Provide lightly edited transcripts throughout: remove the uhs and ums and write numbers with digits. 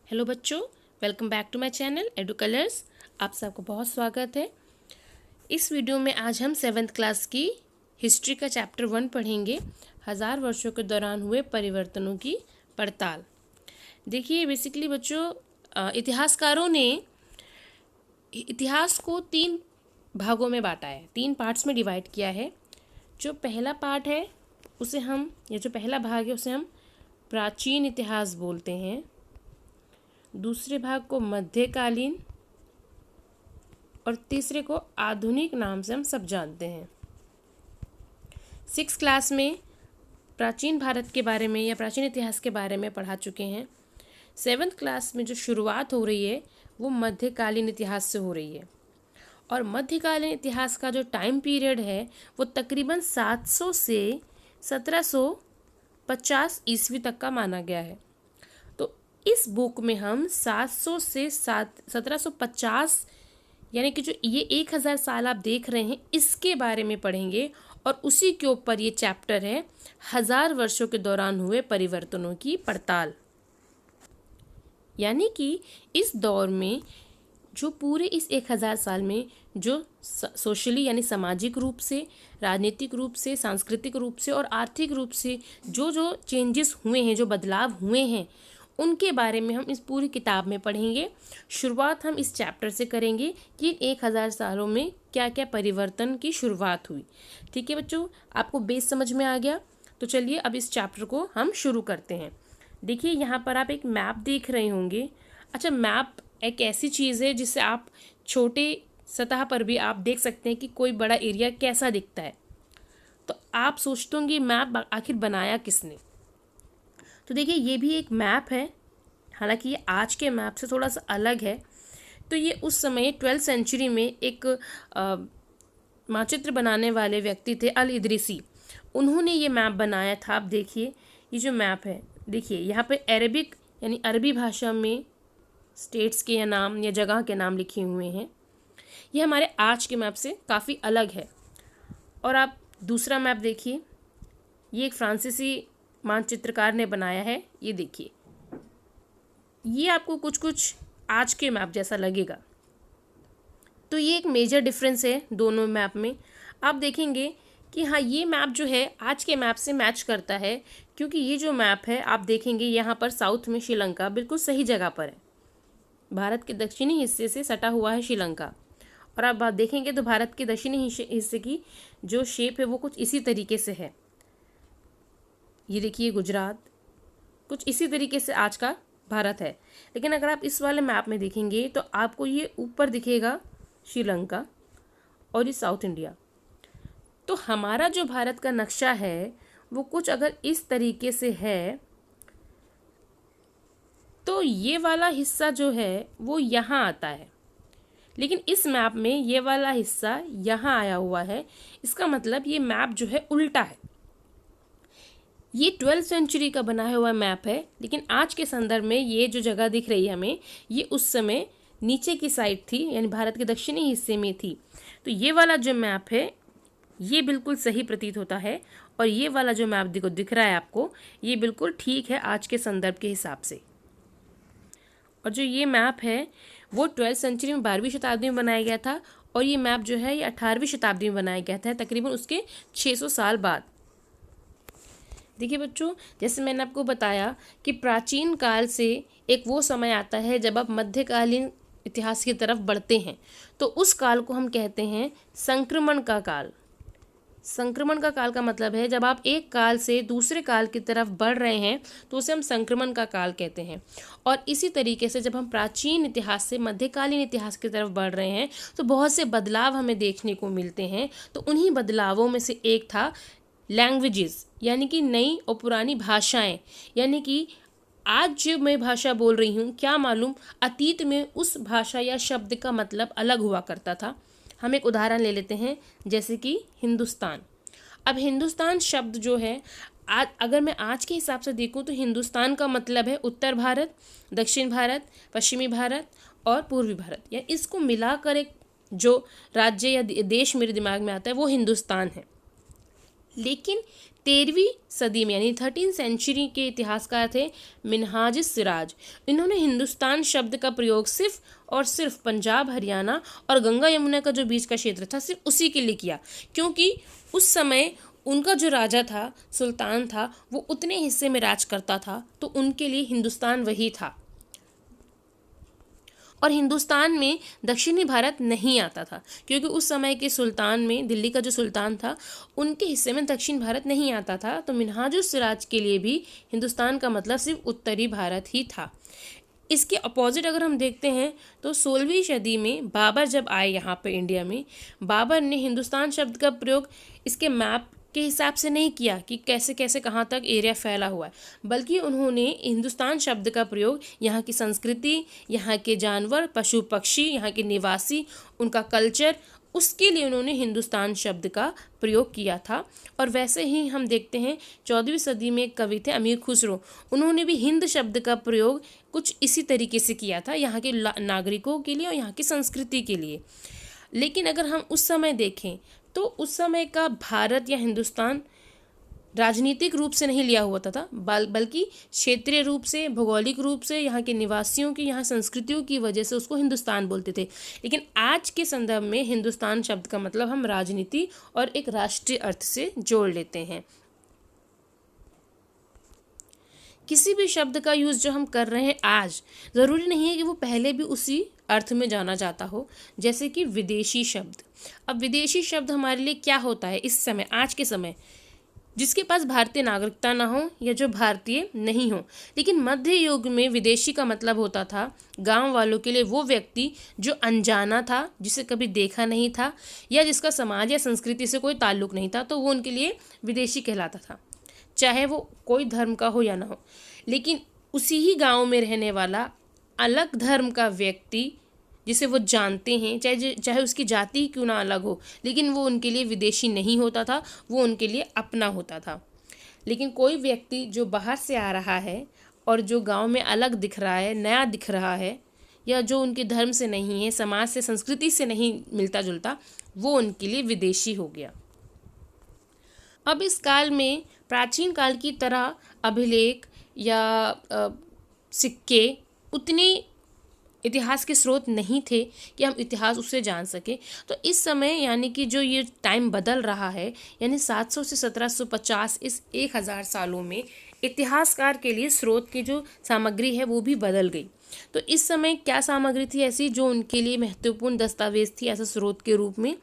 Hello बच्चों, welcome back to my channel Edu Colours. आप सबको बहुत स्वागत है। इस वीडियो में आज हम 7th क्लास की हिस्ट्री का चैप्टर 1 पढ़ेंगे। 1000 वर्षों के दौरान हुए परिवर्तनों की पड़ताल। देखिए, बेसिकली बच्चों, इतिहासकारों ने इतिहास को 3 भागों में बांटा है, 3 पार्ट्स में डिवाइड किया है। जो पहला पार्ट है उसे हम, या जो पहला भाग है उसे हम प्राचीन इतिहास बोलते हैं। दूसरे भाग को मध्यकालीन और तीसरे को आधुनिक नाम से हम सब जानते हैं। 6th क्लास में प्राचीन भारत के बारे में या प्राचीन इतिहास के बारे में पढ़ा चुके हैं। 7th क्लास में जो शुरुआत हो रही है वो मध्यकालीन इतिहास से हो रही है, और मध्यकालीन इतिहास का जो टाइम पीरियड है वो तकरीबन 700 से 1750 ईस्वी तक का माना गया है। इस बुक में हम 700 से 1750 यानी कि जो ये 1000 साल आप देख रहे हैं इसके बारे में पढ़ेंगे, और उसी के ऊपर ये चैप्टर है 1000 वर्षों के दौरान हुए परिवर्तनों की पड़ताल। यानी कि इस दौर में जो पूरे इस 1000 साल में जो सोशली यानी सामाजिक रूप से, राजनीतिक रूप से, सांस्कृतिक रूप से और आर्थिक रूप से जो जो चेंजेस हुए हैं, जो बदलाव हुए हैं, उनके बारे में हम इस पूरी किताब में पढ़ेंगे। शुरुआत हम इस चैप्टर से करेंगे कि 1000 सालों में क्या क्या परिवर्तन की शुरुआत हुई। ठीक है बच्चों, आपको बेस समझ में आ गया? तो चलिए अब इस चैप्टर को हम शुरू करते हैं। देखिए, यहाँ पर आप एक मैप देख रहे होंगे। अच्छा, मैप एक ऐसी चीज़ है जिससे आप छोटे सतह पर भी आप देख सकते हैं कि कोई बड़ा एरिया कैसा दिखता है। तो आप सोचते होंगे मैप आखिर बनाया किसने। तो देखिए, ये भी एक मैप है, हालांकि ये आज के मैप से थोड़ा सा अलग है। तो ये उस समय 12th सेंचुरी में एक मानचित्र बनाने वाले व्यक्ति थे, अल इदरीसी। उन्होंने ये मैप बनाया था। आप देखिए, ये जो मैप है, देखिए यहाँ पे अरबिक यानी अरबी भाषा में स्टेट्स के या नाम या जगह के नाम लिखे हुए हैं। ये हमारे आज के मैप से काफ़ी अलग है। और आप दूसरा मैप देखिए, ये एक फ्रांसीसी मानचित्रकार ने बनाया है। ये देखिए, ये आपको कुछ कुछ आज के मैप जैसा लगेगा। तो ये एक मेजर डिफरेंस है दोनों मैप में। आप देखेंगे कि हाँ, ये मैप जो है आज के मैप से मैच करता है, क्योंकि ये जो मैप है आप देखेंगे यहाँ पर साउथ में श्रीलंका बिल्कुल सही जगह पर है। भारत के दक्षिणी हिस्से से सटा हुआ है श्रीलंका। और आप देखेंगे तो भारत के दक्षिणी हिस्से की जो शेप है वो कुछ इसी तरीके से है। ये देखिए, गुजरात कुछ इसी तरीके से आज का भारत है। लेकिन अगर आप इस वाले मैप में देखेंगे तो आपको ये ऊपर दिखेगा श्रीलंका और ये साउथ इंडिया। तो हमारा जो भारत का नक्शा है वो कुछ अगर इस तरीके से है, तो ये वाला हिस्सा जो है वो यहाँ आता है, लेकिन इस मैप में ये वाला हिस्सा यहाँ आया हुआ है। इसका मतलब ये मैप जो है उल्टा है। ये 12th सेंचुरी का बनाया हुआ मैप है, लेकिन आज के संदर्भ में ये जो जगह दिख रही है हमें, ये उस समय नीचे की साइड थी, यानी भारत के दक्षिणी हिस्से में थी। तो ये वाला जो मैप है ये बिल्कुल सही प्रतीत होता है, और ये वाला जो मैप दिख रहा है आपको, ये बिल्कुल ठीक है आज के संदर्भ के हिसाब से। और जो ये मैप है वो 12th सेंचुरी में 12वीं शताब्दी में बनाया गया था, और ये मैप जो है ये 18वीं शताब्दी में बनाया गया था, तकरीबन उसके 600 साल बाद। देखिए बच्चों, जैसे मैंने आपको बताया कि प्राचीन काल से एक वो समय आता है जब आप मध्यकालीन इतिहास की तरफ बढ़ते हैं, तो उस काल को हम कहते हैं संक्रमण का काल। संक्रमण का काल का मतलब है जब आप एक काल से दूसरे काल की तरफ बढ़ रहे हैं तो उसे हम संक्रमण का काल कहते हैं। और इसी तरीके से जब हम प्राचीन इतिहास से मध्यकालीन इतिहास की तरफ बढ़ रहे हैं तो बहुत से बदलाव हमें देखने को मिलते हैं। तो उन्हीं बदलावों में से एक था लैंग्वेजेस, यानी कि नई और पुरानी भाषाएं। यानी कि आज जो मैं भाषा बोल रही हूँ, क्या मालूम अतीत में उस भाषा या शब्द का मतलब अलग हुआ करता था। हम एक उदाहरण ले लेते हैं, जैसे कि हिंदुस्तान। अब हिंदुस्तान शब्द जो है आज, अगर मैं आज के हिसाब से देखूँ तो हिंदुस्तान का मतलब है उत्तर भारत, दक्षिण भारत, पश्चिमी भारत और पूर्वी भारत, या इसको मिलाकर एक जो राज्य या देश मेरे दिमाग में आता है वो हिंदुस्तान है। लेकिन 13वीं सदी में यानी 13th सेंचुरी के इतिहासकार थे मिनहाज सिराज। इन्होंने हिंदुस्तान शब्द का प्रयोग सिर्फ और सिर्फ पंजाब, हरियाणा और गंगा यमुना का जो बीच का क्षेत्र था सिर्फ उसी के लिए किया, क्योंकि उस समय उनका जो राजा था, सुल्तान था, वो उतने हिस्से में राज करता था, तो उनके लिए हिंदुस्तान वही था। और हिंदुस्तान में दक्षिणी भारत नहीं आता था, क्योंकि उस समय के सुल्तान में, दिल्ली का जो सुल्तान था, उनके हिस्से में दक्षिण भारत नहीं आता था। तो मिनहाजुस सिराज के लिए भी हिंदुस्तान का मतलब सिर्फ उत्तरी भारत ही था। इसके अपोजिट अगर हम देखते हैं तो 16वीं सदी में बाबर जब आए यहाँ पे इंडिया में, बाबर ने हिंदुस्तान शब्द का प्रयोग इसके मैप के हिसाब से नहीं किया कि कैसे कैसे कहाँ तक एरिया फैला हुआ है, बल्कि उन्होंने हिंदुस्तान शब्द का प्रयोग यहाँ की संस्कृति, यहाँ के जानवर, पशु पक्षी, यहाँ के निवासी, उनका कल्चर, उसके लिए उन्होंने हिंदुस्तान शब्द का प्रयोग किया था। और वैसे ही हम देखते हैं 14वीं सदी में एक कवि थे अमीर खुसरो, उन्होंने भी हिंद शब्द का प्रयोग कुछ इसी तरीके से किया था यहाँ के नागरिकों के लिए और यहाँ की संस्कृति के लिए। लेकिन अगर हम उस समय देखें तो उस समय का भारत या हिंदुस्तान राजनीतिक रूप से नहीं लिया हुआ था, बल्कि क्षेत्रीय रूप से, भौगोलिक रूप से, यहाँ के निवासियों की, यहाँ संस्कृतियों की वजह से उसको हिंदुस्तान बोलते थे। लेकिन आज के संदर्भ में हिंदुस्तान शब्द का मतलब हम राजनीति और एक राष्ट्रीय अर्थ से जोड़ लेते हैं। किसी भी शब्द का यूज़ जो हम कर रहे हैं आज, ज़रूरी नहीं है कि वो पहले भी उसी अर्थ में जाना जाता हो। जैसे कि विदेशी शब्द, अब विदेशी शब्द हमारे लिए क्या होता है इस समय, आज के समय, जिसके पास भारतीय नागरिकता ना हो या जो भारतीय नहीं हो। लेकिन मध्य युग में विदेशी का मतलब होता था गांव वालों के लिए वो व्यक्ति जो अनजाना था, जिसे कभी देखा नहीं था, या जिसका समाज या संस्कृति से कोई ताल्लुक नहीं था, तो वो उनके लिए विदेशी कहलाता था, चाहे वो कोई धर्म का हो या ना हो। लेकिन उसी ही गांव में रहने वाला अलग धर्म का व्यक्ति जिसे वो जानते हैं, चाहे उसकी जाति क्यों ना अलग हो, लेकिन वो उनके लिए विदेशी नहीं होता था, वो उनके लिए अपना होता था। लेकिन कोई व्यक्ति जो बाहर से आ रहा है और जो गांव में अलग दिख रहा है, नया दिख रहा है, या जो उनके धर्म से नहीं है, समाज से, संस्कृति से नहीं मिलता जुलता, वो उनके लिए विदेशी हो गया। अब इस काल में प्राचीन काल की तरह अभिलेख या सिक्के उतने इतिहास के स्रोत नहीं थे कि हम इतिहास उससे जान सके। तो इस समय यानी कि जो ये टाइम बदल रहा है, यानी 700 से 1750, इस 1000 सालों में इतिहासकार के लिए स्रोत की जो सामग्री है वो भी बदल गई। तो इस समय क्या सामग्री थी ऐसी जो उनके लिए महत्वपूर्ण दस्तावेज थी ऐसा स्रोत के रूप में?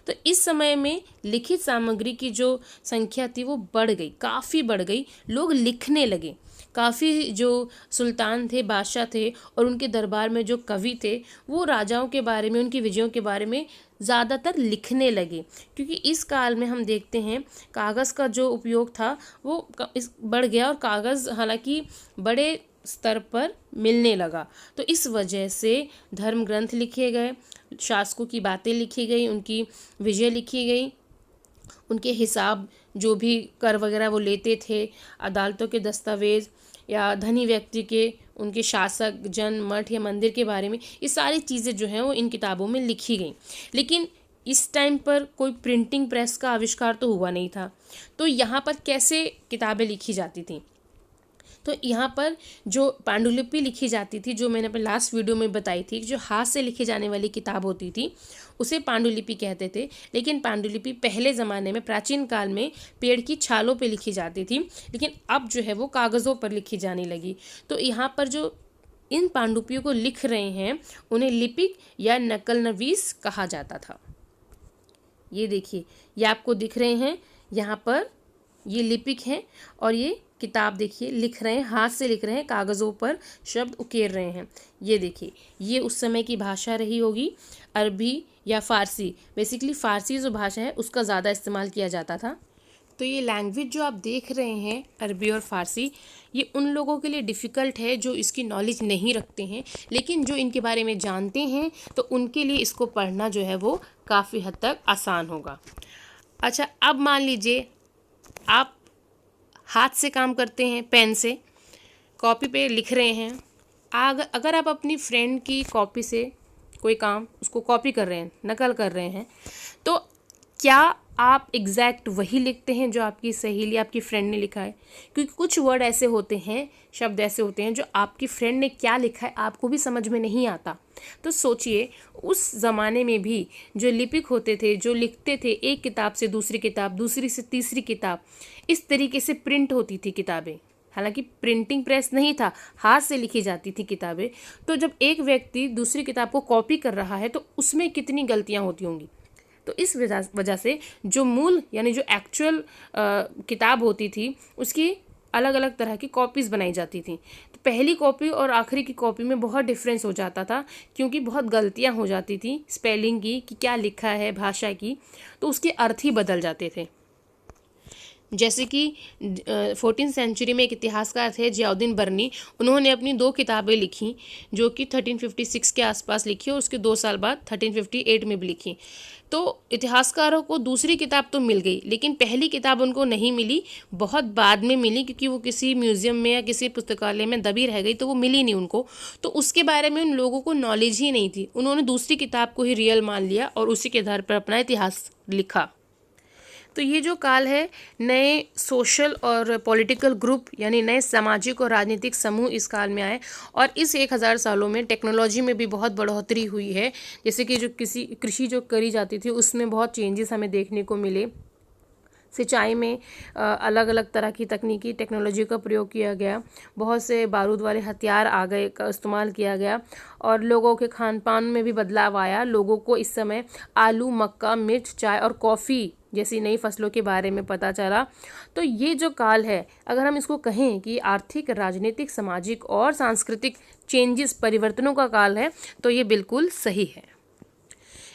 तो इस समय में लिखित सामग्री की जो संख्या थी वो बढ़ गई, काफ़ी बढ़ गई। लोग लिखने लगे, काफ़ी जो सुल्तान थे, बादशाह थे, और उनके दरबार में जो कवि थे, वो राजाओं के बारे में, उनकी विजयों के बारे में ज़्यादातर लिखने लगे। क्योंकि इस काल में हम देखते हैं कागज़ का जो उपयोग था वो बढ़ गया, और कागज़ हालांकि बड़े स्तर पर मिलने लगा। तो इस वजह से धर्म ग्रंथ लिखे गए, शासकों की बातें लिखी गई, उनकी विजय लिखी गई, उनके हिसाब जो भी कर वगैरह वो लेते थे, अदालतों के दस्तावेज, या धनी व्यक्ति के, उनके शासक, जन, मठ या मंदिर के बारे में, ये सारी चीज़ें जो हैं वो इन किताबों में लिखी गई। लेकिन इस टाइम पर कोई प्रिंटिंग प्रेस का आविष्कार तो हुआ नहीं था। तो यहाँ पर कैसे किताबें लिखी जाती थी? तो यहाँ पर जो पांडुलिपि लिखी जाती थी, जो मैंने अपने लास्ट वीडियो में बताई थी, जो हाथ से लिखी जाने वाली किताब होती थी उसे पांडुलिपि कहते थे। लेकिन पांडुलिपि पहले ज़माने में, प्राचीन काल में, पेड़ की छालों पे लिखी जाती थी, लेकिन अब जो है वो कागज़ों पर लिखी जाने लगी। तो यहाँ पर जो इन पांडुलिपियों को लिख रहे हैं उन्हें लिपिक या नकल नवीस कहा जाता था। ये देखिए, ये आपको दिख रहे हैं यहाँ पर, ये लिपिक हैं, और ये किताब देखिए लिख रहे हैं, हाथ से लिख रहे हैं, कागज़ों पर शब्द उकेर रहे हैं। ये देखिए, ये उस समय की भाषा रही होगी, अरबी या फ़ारसी। बेसिकली फ़ारसी जो भाषा है उसका ज़्यादा इस्तेमाल किया जाता था। तो ये लैंग्वेज जो आप देख रहे हैं, अरबी और फ़ारसी, ये उन लोगों के लिए डिफ़िकल्ट है जो इसकी नॉलेज नहीं रखते हैं, लेकिन जो इनके बारे में जानते हैं तो उनके लिए इसको पढ़ना जो है वो काफ़ी हद तक आसान होगा। अच्छा, अब मान लीजिए आप हाथ से काम करते हैं, पेन से कॉपी पे लिख रहे हैं। अगर आप अपनी फ्रेंड की कॉपी से कोई काम, उसको कॉपी कर रहे हैं, नकल कर रहे हैं, तो क्या आप एग्जैक्ट वही लिखते हैं जो आपकी सहेली, आपकी फ्रेंड ने लिखा है, क्योंकि कुछ वर्ड ऐसे होते हैं, शब्द ऐसे होते हैं जो आपकी फ्रेंड ने क्या लिखा है आपको भी समझ में नहीं आता। तो सोचिए उस ज़माने में भी जो लिपिक होते थे, जो लिखते थे, एक किताब से दूसरी किताब, दूसरी से तीसरी किताब, इस तरीके से प्रिंट होती थी किताबें। हालांकि प्रिंटिंग प्रेस नहीं था, हाथ से लिखी जाती थी किताबें। तो जब एक व्यक्ति दूसरी किताब को कॉपी कर रहा है तो उसमें कितनी गलतियां होती होंगी। तो इस वजह से जो मूल यानी जो एक्चुअल किताब होती थी उसकी अलग अलग तरह की कॉपीज़ बनाई जाती थी। तो पहली कॉपी और आखिरी की कॉपी में बहुत डिफरेंस हो जाता था, क्योंकि बहुत गलतियां हो जाती थी स्पेलिंग की, कि क्या लिखा है, भाषा की, तो उसके अर्थ ही बदल जाते थे। जैसे कि 14वीं सेंचुरी में एक इतिहासकार थे जियाउद्दीन बर्नी, उन्होंने अपनी 2 किताबें लिखी जो कि 1356 के आसपास लिखी और उसके 2 साल बाद 1358 में भी लिखी। तो इतिहासकारों को दूसरी किताब तो मिल गई, लेकिन पहली किताब उनको नहीं मिली, बहुत बाद में मिली, क्योंकि वो किसी म्यूज़ियम में या किसी पुस्तकालय में दबी रह गई, तो वो मिली नहीं उनको। तो उसके बारे में उन लोगों को नॉलेज ही नहीं थी, उन्होंने दूसरी किताब को ही रियल मान लिया और उसी के आधार पर अपना इतिहास लिखा। तो ये जो काल है, नए सोशल और पॉलिटिकल ग्रुप यानी नए सामाजिक और राजनीतिक समूह इस काल में आए, और इस 1000 सालों में टेक्नोलॉजी में भी बहुत बढ़ोतरी हुई है। जैसे कि जो कृषि जो करी जाती थी उसमें बहुत चेंजेस हमें देखने को मिले। सिंचाई में अलग अलग तरह की तकनीकी टेक्नोलॉजी का प्रयोग किया गया, बहुत से बारूद वाले हथियार आ गए का इस्तेमाल किया गया, और लोगों के खान पान में भी बदलाव आया। लोगों को इस समय आलू, मक्का, मिर्च, चाय और कॉफ़ी जैसी नई फसलों के बारे में पता चला। तो ये जो काल है, अगर हम इसको कहें कि आर्थिक, राजनीतिक, सामाजिक और सांस्कृतिक चेंजेस, परिवर्तनों का काल है, तो ये बिल्कुल सही है।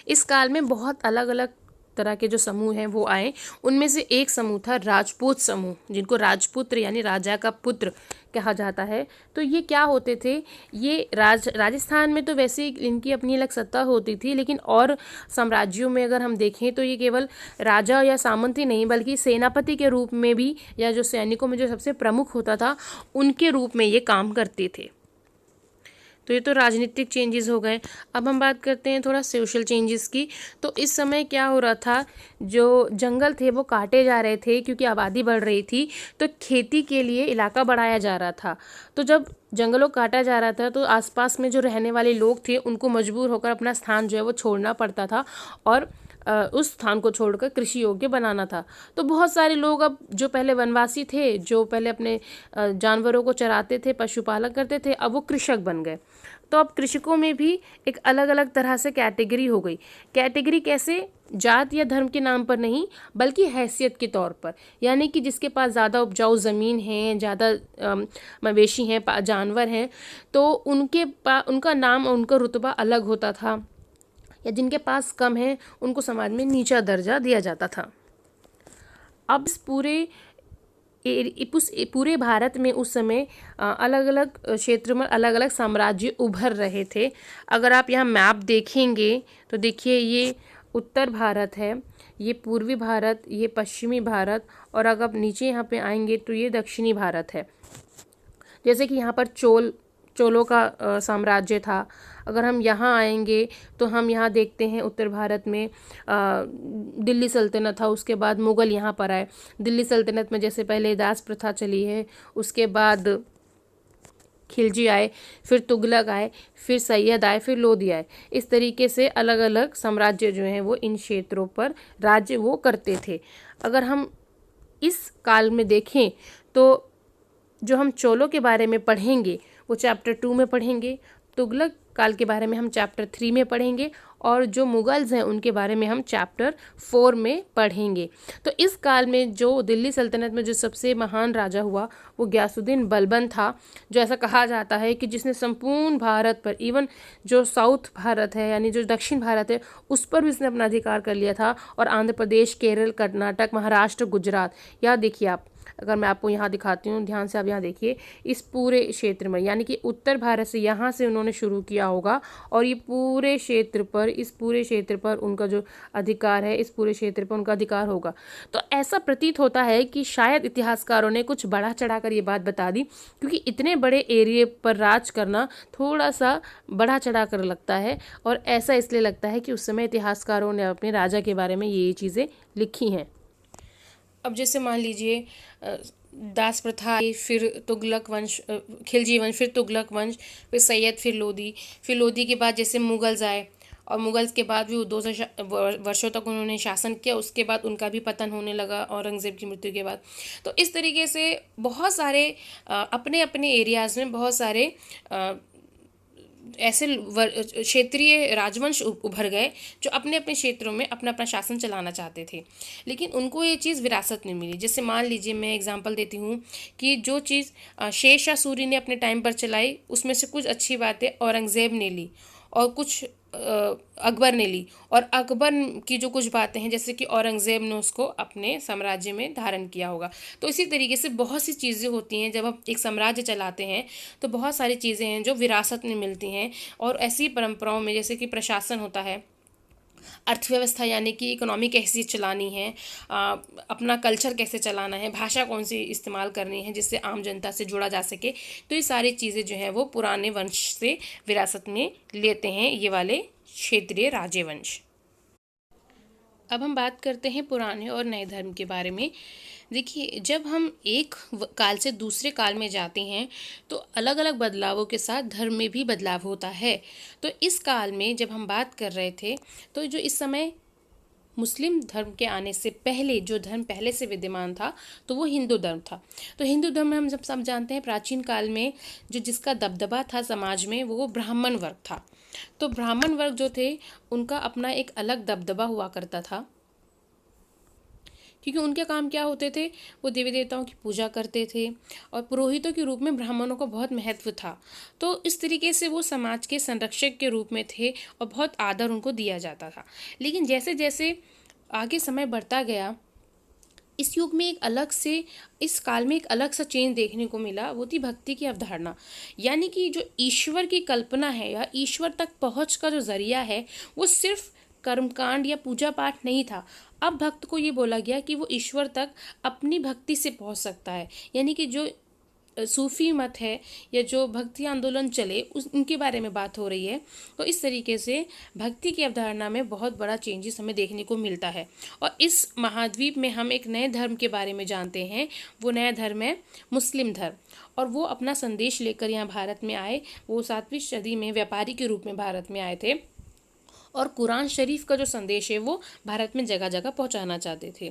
इस काल में बहुत अलग अलग तरह के जो समूह हैं वो आए। उनमें से एक समूह था राजपूत समूह, जिनको राजपुत्र यानी राजा का पुत्र कहा जाता है। तो ये क्या होते थे, ये राजस्थान में तो वैसे इनकी अपनी अलग सत्ता होती थी, लेकिन और साम्राज्यों में अगर हम देखें तो ये केवल राजा या सामंत ही नहीं, बल्कि सेनापति के रूप में भी, या जो सैनिकों में जो सबसे प्रमुख होता था उनके रूप में ये काम करते थे। तो ये तो राजनीतिक चेंजेस हो गए। अब हम बात करते हैं थोड़ा सोशल चेंजेस की। तो इस समय क्या हो रहा था, जो जंगल थे वो काटे जा रहे थे क्योंकि आबादी बढ़ रही थी, तो खेती के लिए इलाका बढ़ाया जा रहा था। तो जब जंगलों काटा जा रहा था तो आसपास में जो रहने वाले लोग थे उनको मजबूर होकर अपना स्थान जो है वो छोड़ना पड़ता था, और उस स्थान को छोड़कर कृषि योग्य बनाना था। तो बहुत सारे लोग अब जो पहले वनवासी थे, जो पहले अपने जानवरों को चराते थे, पशुपालन करते थे, अब वो कृषक बन गए। तो अब कृषकों में भी एक अलग अलग तरह से कैटेगरी हो गई। कैटेगरी कैसे, जात या धर्म के नाम पर नहीं, बल्कि हैसियत के तौर पर, यानी कि जिसके पास ज़्यादा उपजाऊ ज़मीन है, ज़्यादा मवेशी हैं, जानवर हैं, तो उनका नाम और उनका रुतबा अलग होता था, या जिनके पास कम है उनको समाज में नीचा दर्जा दिया जाता था। अब पूरे भारत में उस समय अलग अलग क्षेत्र में अलग अलग साम्राज्य उभर रहे थे। अगर आप यहाँ मैप देखेंगे तो देखिए, ये उत्तर भारत है, ये पूर्वी भारत, ये पश्चिमी भारत, और अगर आप नीचे यहाँ पे आएंगे तो ये दक्षिणी भारत है। जैसे कि यहाँ पर चोलों का साम्राज्य था। अगर हम यहाँ आएंगे तो हम यहाँ देखते हैं उत्तर भारत में दिल्ली सल्तनत था, उसके बाद मुग़ल यहाँ पर आए। दिल्ली सल्तनत में जैसे पहले दास प्रथा चली है, उसके बाद खिलजी आए, फिर तुगलक आए, फिर सैयद आए, फिर लोधी आए। इस तरीके से अलग अलग साम्राज्य जो हैं वो इन क्षेत्रों पर राज्य वो करते थे। अगर हम इस काल में देखें तो जो हम चोलों के बारे में पढ़ेंगे वो चैप्टर 2 में पढ़ेंगे, तुगलक काल के बारे में हम चैप्टर 3 में पढ़ेंगे, और जो मुगल्स हैं उनके बारे में हम चैप्टर 4 में पढ़ेंगे। तो इस काल में जो दिल्ली सल्तनत में जो सबसे महान राजा हुआ वो गयासुद्दीन बलबन था, जो ऐसा कहा जाता है कि जिसने संपूर्ण भारत पर, इवन जो साउथ भारत है यानी जो दक्षिण भारत है उस पर भी उसने अपना अधिकार कर लिया था, और आंध्र प्रदेश, केरल, कर्नाटक, महाराष्ट्र, गुजरात, या देखिए आप अगर मैं आपको यहाँ दिखाती हूँ, ध्यान से आप यहाँ देखिए, इस पूरे क्षेत्र में, यानी कि उत्तर भारत से यहाँ से उन्होंने शुरू किया होगा और ये पूरे क्षेत्र पर, इस पूरे क्षेत्र पर उनका जो अधिकार है, इस पूरे क्षेत्र पर उनका अधिकार होगा। तो ऐसा प्रतीत होता है कि शायद इतिहासकारों ने कुछ बढ़ा चढ़ाकर ये बात बता दी, क्योंकि इतने बड़े एरिया पर राज करना थोड़ा सा बढ़ा चढ़ा कर लगता है, और ऐसा इसलिए लगता है कि उस समय इतिहासकारों ने अपने राजा के बारे में ये चीज़ें लिखी हैं। अब जैसे मान लीजिए दास प्रथा, फिर तुगलक वंश, खिलजी वंश, फिर तुगलक वंश, फिर सैयद, फिर लोधी के बाद जैसे मुगल्स आए, और मुगल्स के बाद भी वो 200 वर्षों तक उन्होंने शासन किया। उसके बाद उनका भी पतन होने लगा औरंगज़ेब की मृत्यु के बाद। तो इस तरीके से बहुत सारे अपने अपने एरियाज़ में बहुत सारे ऐसे क्षेत्रीय राजवंश उभर गए जो अपने अपने क्षेत्रों में अपना अपना शासन चलाना चाहते थे, लेकिन उनको ये चीज़ विरासत नहीं मिली। जैसे मान लीजिए, मैं एग्जांपल देती हूँ कि जो चीज़ शेरशाह सूरी ने अपने टाइम पर चलाई, उसमें से कुछ अच्छी बातें औरंगज़ेब ने ली और कुछ अकबर ने ली, और अकबर की जो कुछ बातें हैं जैसे कि औरंगज़ेब ने उसको अपने साम्राज्य में धारण किया होगा। तो इसी तरीके से बहुत सी चीज़ें होती हैं, जब हम एक साम्राज्य चलाते हैं तो बहुत सारी चीज़ें हैं जो विरासत में मिलती हैं। और ऐसी परंपराओं में जैसे कि प्रशासन होता है, अर्थव्यवस्था यानी कि इकोनॉमी कैसी चलानी है, अपना कल्चर कैसे चलाना है, भाषा कौन सी इस्तेमाल करनी है जिससे आम जनता से जुड़ा जा सके, तो ये सारी चीज़ें जो हैं वो पुराने वंश से विरासत में लेते हैं ये वाले क्षेत्रीय राजवंश। अब हम बात करते हैं पुराने और नए धर्म के बारे में। देखिए, जब हम एक काल से दूसरे काल में जाते हैं तो अलग अलग बदलावों के साथ धर्म में भी बदलाव होता है। तो इस काल में जब हम बात कर रहे थे, तो जो इस समय मुस्लिम धर्म के आने से पहले जो धर्म पहले से विद्यमान था तो वो हिंदू धर्म था। तो हिंदू धर्म में हम सब जानते हैं, प्राचीन काल में जो जिसका दबदबा था समाज में वो ब्राह्मण वर्ग था। तो ब्राह्मण वर्ग जो थे उनका अपना एक अलग दबदबा हुआ करता था, क्योंकि उनके काम क्या होते थे, वो देवी देवताओं की पूजा करते थे और पुरोहितों के रूप में ब्राह्मणों को बहुत महत्व था। तो इस तरीके से वो समाज के संरक्षक के रूप में थे और बहुत आदर उनको दिया जाता था। लेकिन जैसे जैसे आगे समय बढ़ता गया, इस युग में एक अलग से, इस काल में एक अलग सा चेंज देखने को मिला। वो थी भक्ति की अवधारणा, यानी कि जो ईश्वर की कल्पना है या ईश्वर तक पहुँच का जो जरिया है वो सिर्फ कर्मकांड या पूजा पाठ नहीं था। अब भक्त को ये बोला गया कि वो ईश्वर तक अपनी भक्ति से पहुंच सकता है, यानी कि जो सूफी मत है या जो भक्ति आंदोलन चले उनके बारे में बात हो रही है। तो इस तरीके से भक्ति की अवधारणा में बहुत बड़ा चेंजेस हमें देखने को मिलता है। और इस महाद्वीप में हम एक नए धर्म के बारे में जानते हैं। वो नया धर्म है मुस्लिम धर्म, और वो अपना संदेश लेकर यहाँ भारत में आए। वो 7वीं सदी में व्यापारी के रूप में भारत में आए थे और कुरान शरीफ का जो संदेश है वो भारत में जगह जगह पहुंचाना चाहते थे।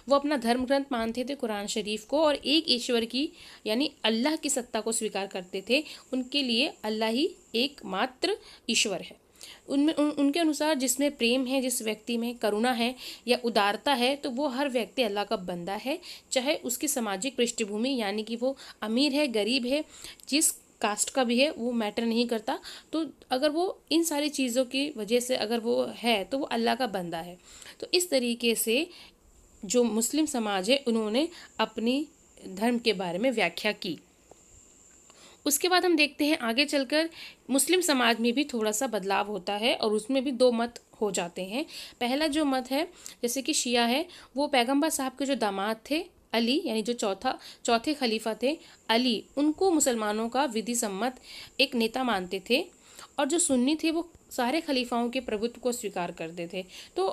वो अपना धर्म ग्रंथ मानते थे कुरान शरीफ को, और एक ईश्वर की यानी अल्लाह की सत्ता को स्वीकार करते थे। उनके लिए अल्लाह ही एकमात्र ईश्वर है। उनके अनुसार जिसमें प्रेम है, जिस व्यक्ति में करुणा है या उदारता है, तो वो हर व्यक्ति अल्लाह का बंदा है, चाहे उसकी सामाजिक पृष्ठभूमि यानी कि वो अमीर है, गरीब है, जिस कास्ट का भी है, वो मैटर नहीं करता। तो अगर वो इन सारी चीज़ों की वजह से अगर वो है तो वो अल्लाह का बंदा है। तो इस तरीके से जो मुस्लिम समाज है उन्होंने अपनी धर्म के बारे में व्याख्या की। उसके बाद हम देखते हैं आगे चलकर मुस्लिम समाज में भी थोड़ा सा बदलाव होता है और उसमें भी 2 मत हो जाते हैं। पहला जो मत है जैसे कि शिया है, वो पैगंबर साहब के जो दामाद थे अली, यानी जो चौथे खलीफा थे अली, उनको मुसलमानों का विधि सम्मत एक नेता मानते थे। और जो सुन्नी थे वो सारे खलीफाओं के प्रभुत्व को स्वीकार करते थे। तो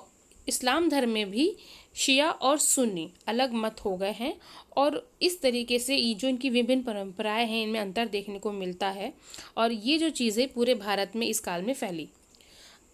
इस्लाम धर्म में भी शिया और सुन्नी अलग मत हो गए हैं, और इस तरीके से ये जो इनकी विभिन्न परंपराएं हैं इनमें अंतर देखने को मिलता है, और ये जो चीज़ें पूरे भारत में इस काल में फैली।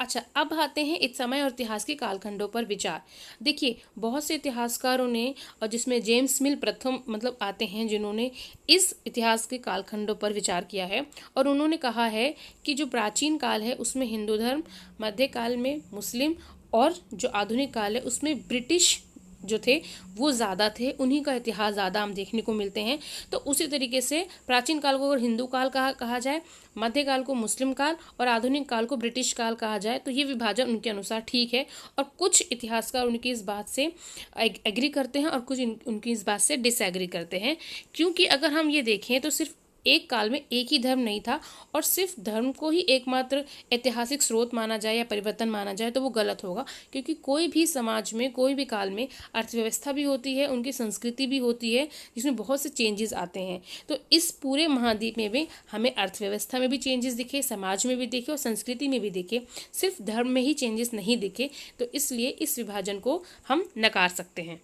अच्छा, अब आते हैं इस समय और इतिहास के कालखंडों पर विचार। देखिए, बहुत से इतिहासकारों ने, और जिसमें जेम्स मिल प्रथम आते हैं, जिन्होंने इस इतिहास के कालखंडों पर विचार किया है, और उन्होंने कहा है कि जो प्राचीन काल है उसमें हिंदू धर्म, मध्यकाल में मुस्लिम, और जो आधुनिक काल है उसमें ब्रिटिश जो थे वो ज़्यादा थे, उन्हीं का इतिहास ज़्यादा हम देखने को मिलते हैं। तो उसी तरीके से प्राचीन काल को अगर हिंदू काल कहा जाए, मध्यकाल को मुस्लिम काल और आधुनिक काल को ब्रिटिश काल कहा जाए, तो ये विभाजन उनके अनुसार ठीक है। और कुछ इतिहासकार उनकी इस बात से एग्री करते हैं और कुछ उनकी इस बात से डिसएग्री करते हैं, क्योंकि अगर हम ये देखें तो सिर्फ एक काल में एक ही धर्म नहीं था और सिर्फ धर्म को ही एकमात्र ऐतिहासिक स्रोत माना जाए या परिवर्तन माना जाए तो वो गलत होगा, क्योंकि कोई भी समाज में कोई भी काल में अर्थव्यवस्था भी होती है, उनकी संस्कृति भी होती है, जिसमें बहुत से चेंजेस आते हैं। तो इस पूरे महाद्वीप में भी हमें अर्थव्यवस्था में भी चेंजेस दिखे, समाज में भी दिखे और संस्कृति में भी दिखे, सिर्फ धर्म में ही चेंजेस नहीं दिखे। तो इसलिए इस विभाजन को हम नकार सकते हैं।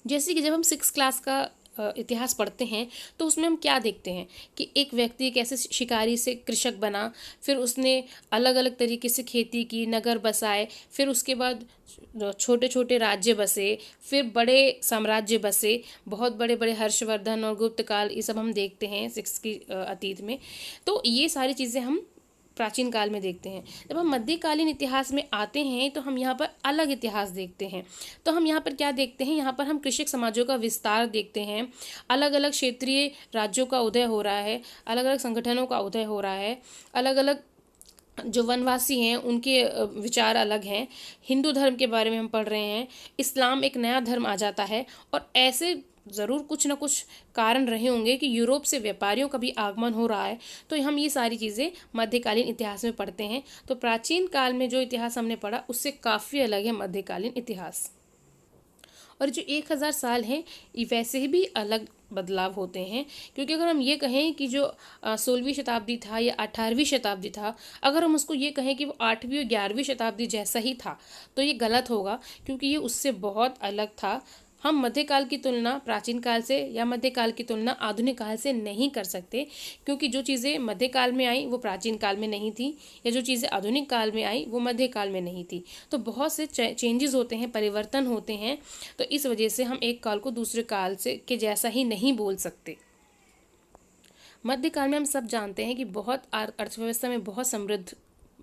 जैसे कि जब हम 6 क्लास का इतिहास पढ़ते हैं तो उसमें हम क्या देखते हैं कि एक व्यक्ति कैसे शिकारी से कृषक बना, फिर उसने अलग अलग तरीके से खेती की, नगर बसाए, फिर उसके बाद छोटे छोटे राज्य बसे, फिर बड़े साम्राज्य बसे, बहुत बड़े बड़े हर्षवर्धन और गुप्त काल, ये सब हम देखते हैं 6 की अतीत में। तो ये सारी चीज़ें हम प्राचीन काल में देखते हैं। जब हम मध्यकालीन इतिहास में आते हैं तो हम यहाँ पर अलग इतिहास देखते हैं। तो हम यहाँ पर क्या देखते हैं, यहाँ पर हम कृषक समाजों का विस्तार देखते हैं, अलग अलग क्षेत्रीय राज्यों का उदय हो रहा है, अलग अलग संगठनों का उदय हो रहा है, अलग अलग जो वनवासी हैं उनके विचार अलग हैं, हिंदू धर्म के बारे में हम पढ़ रहे हैं, इस्लाम एक नया धर्म आ जाता है। और ऐसे ज़रूर कुछ ना कुछ कारण रहे होंगे कि यूरोप से व्यापारियों का भी आगमन हो रहा है। तो हम ये सारी चीज़ें मध्यकालीन इतिहास में पढ़ते हैं। तो प्राचीन काल में जो इतिहास हमने पढ़ा उससे काफ़ी अलग है मध्यकालीन इतिहास। और जो 1000 साल हैं ये वैसे ही भी अलग बदलाव होते हैं, क्योंकि अगर हम ये कहें कि जो 16वीं शताब्दी था या 18वीं शताब्दी था, अगर हम उसको ये कहें कि वो 8वीं और 11वीं शताब्दी जैसा ही था तो ये गलत होगा, क्योंकि ये उससे बहुत अलग था। हम मध्यकाल की तुलना प्राचीन काल से या मध्यकाल की तुलना आधुनिक काल से नहीं कर सकते, क्योंकि जो चीज़ें मध्यकाल में आई वो प्राचीन काल में नहीं थी, या जो चीज़ें आधुनिक काल में आई वो मध्यकाल में नहीं थी। तो बहुत से चेंजेस होते हैं, परिवर्तन होते हैं। तो इस वजह से हम एक काल को दूसरे काल से के जैसा ही नहीं बोल सकते। मध्यकाल में हम सब जानते हैं कि बहुत अर्थव्यवस्था में बहुत समृद्ध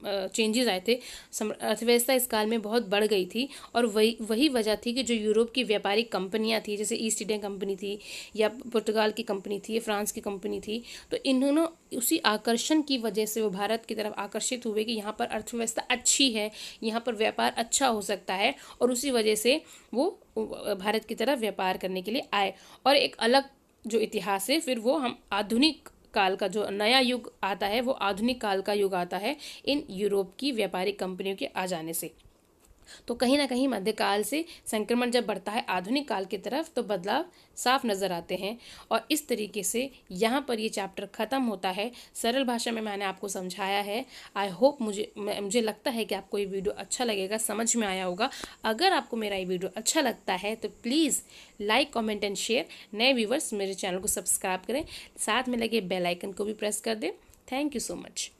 चेंजेस आए थे। अर्थव्यवस्था इस काल में बहुत बढ़ गई थी और वही वजह थी कि जो यूरोप की व्यापारिक कंपनियां थी, जैसे ईस्ट इंडिया कंपनी थी या पुर्तगाल की कंपनी थी या फ्रांस की कंपनी थी, तो इन्होंने उसी आकर्षण की वजह से वो भारत की तरफ आकर्षित हुए कि यहाँ पर अर्थव्यवस्था अच्छी है, यहाँ पर व्यापार अच्छा हो सकता है, और उसी वजह से वो भारत की तरफ व्यापार करने के लिए आए। और एक अलग जो इतिहास है फिर वो हम आधुनिक काल का जो नया युग आता है वो आधुनिक काल का युग आता है इन यूरोप की व्यापारिक कंपनियों के आ जाने से। तो कहीं ना कहीं मध्यकाल से संक्रमण जब बढ़ता है आधुनिक काल की तरफ तो बदलाव साफ नज़र आते हैं। और इस तरीके से यहाँ पर ये चैप्टर ख़त्म होता है। सरल भाषा में मैंने आपको समझाया है। आई होप मुझे लगता है कि आपको ये वीडियो अच्छा लगेगा, समझ में आया होगा। अगर आपको मेरा ये वीडियो अच्छा लगता है तो please like, comment and share. नए व्यूवर्स मेरे चैनल को सब्सक्राइब करें, साथ में लगे बेल आइकन को भी प्रेस कर दें। Thank you so much.